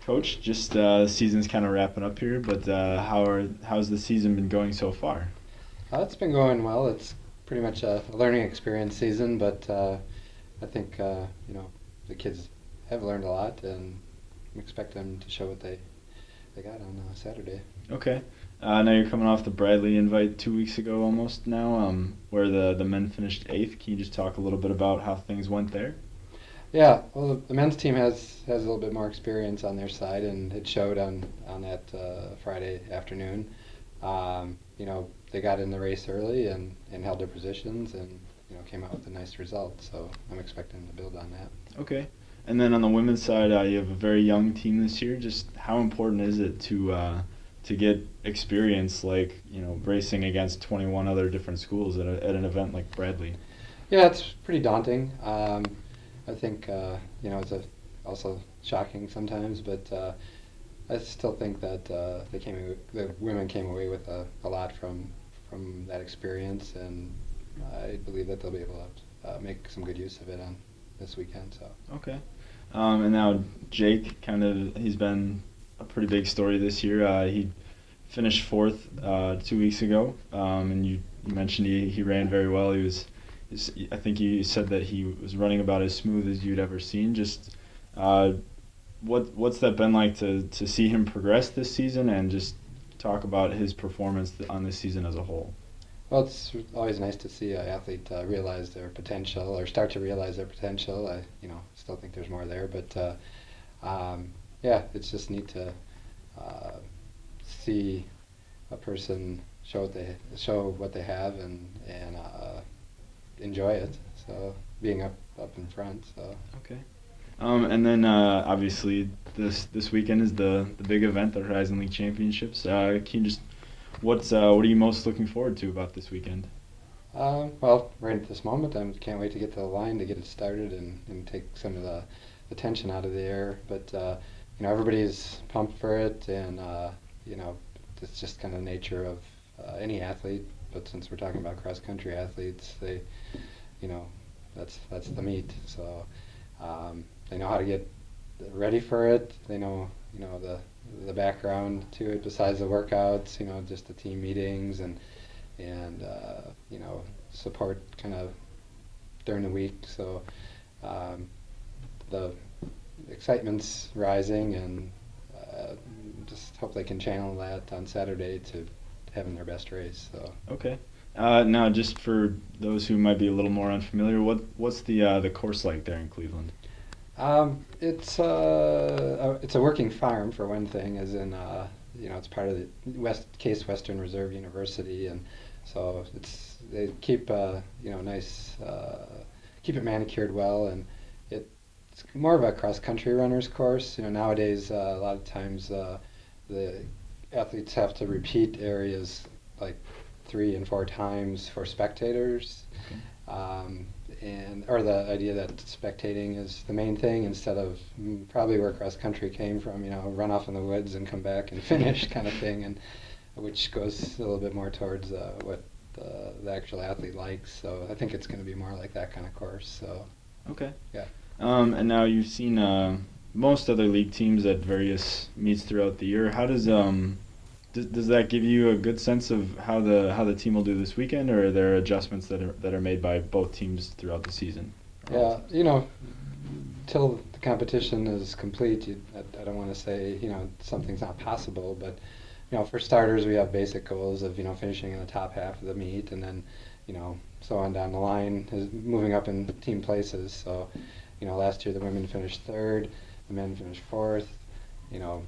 Coach, just the season's kind of wrapping up here, but how's the season been going so far? It's been going well. It's pretty much a learning experience season, but I think the kids have learned a lot, and expect them to show what they got on Saturday. Okay. Now you're coming off the Bradley invite 2 weeks ago almost now, where the men finished eighth. Can you just talk a little bit about how things went there? Yeah, well, the men's team has a little bit more experience on their side, and it showed on that Friday afternoon. They got in the race early and held their positions, and came out with a nice result. So I'm expecting to build on that. Okay. And then on the women's side, you have a very young team this year. Just how important is it to get experience, like racing against 21 other different schools at an event like Bradley? Yeah, it's pretty daunting. I think also shocking sometimes, but I still think that the women came away with a lot from that experience, and I believe that they'll be able to make some good use of it on this weekend. So Okay. And now Jake, he's been a pretty big story this year. He finished fourth 2 weeks ago, and you mentioned he ran very well. I think you said that he was running about as smooth as you'd ever seen. Just what's that been like to see him progress this season, and just talk about his performance on this season as a whole? well, it's always nice to see an athlete realize their potential or start to realize their potential. I still think there's more there, but yeah, it's just neat to uh, see a person show what they have and enjoy it. So being up in front. So Okay. And then obviously this weekend is the big event, the Horizon League Championships. Can you just what are you most looking forward to about this weekend? well, right at this moment, I can't wait to get to the line to get it started and take some of the tension out of the air. But everybody's pumped for it, and it's just kind of the nature of any athlete. But since we're talking about cross country athletes, you know, that's the meat. So they know how to get ready for it. They know the background to it besides the workouts. Just the team meetings and support kind of during the week. So um, the excitement's rising, and just hope they can channel that on Saturday to having their best race. So Okay. Now, just for those who might be a little more unfamiliar, what's the course like there in Cleveland? it's a working farm for one thing, as in it's part of the Western Reserve University, and so they keep nice keep it manicured well, and it's more of a cross country runner's course. Nowadays a lot of times the athletes have to repeat areas like 3 and 4 times for spectators, Okay. um, and or the idea that spectating is the main thing instead of probably where cross country came from, run off in the woods and come back and finish kind of thing, and which goes a little bit more towards what the actual athlete likes. So I think it's going to be more like that kind of course. So Okay. yeah. And now you've seen most other league teams at various meets throughout the year. How does that give you a good sense of how the team will do this weekend, or are there adjustments that are made by both teams throughout the season? Yeah, till the competition is complete, I don't want to say something's not possible, but for starters, we have basic goals of finishing in the top half of the meet, and then so on down the line, is moving up in team places. So last year the women finished third, the men finished fourth. You know,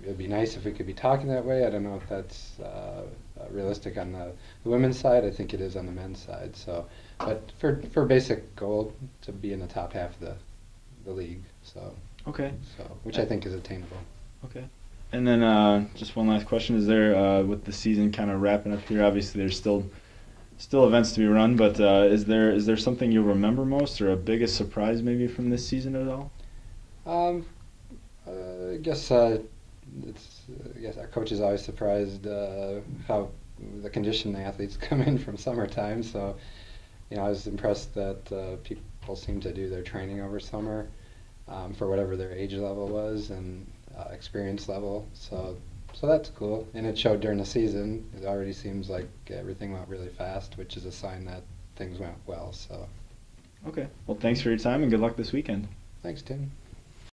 it'd be nice if we could be talking that way. I don't know if that's realistic on the women's side. I think it is on the men's side. So, but for basic goal to be in the top half of the league. So Okay. which I think is attainable. Okay. And then just one last question: is there, with the season kind of wrapping up here, obviously there's still events to be run, but is there something you'll remember most, or a biggest surprise maybe from this season at all? Um, I guess I guess our coach is always surprised how the condition the athletes come in from summertime. So I was impressed that people seem to do their training over summer. for whatever their age level was and experience level. So that's cool. And it showed during the season. It already seems like everything went really fast, which is a sign that things went well. So Okay. Well, thanks for your time and good luck this weekend. thanks, Tim.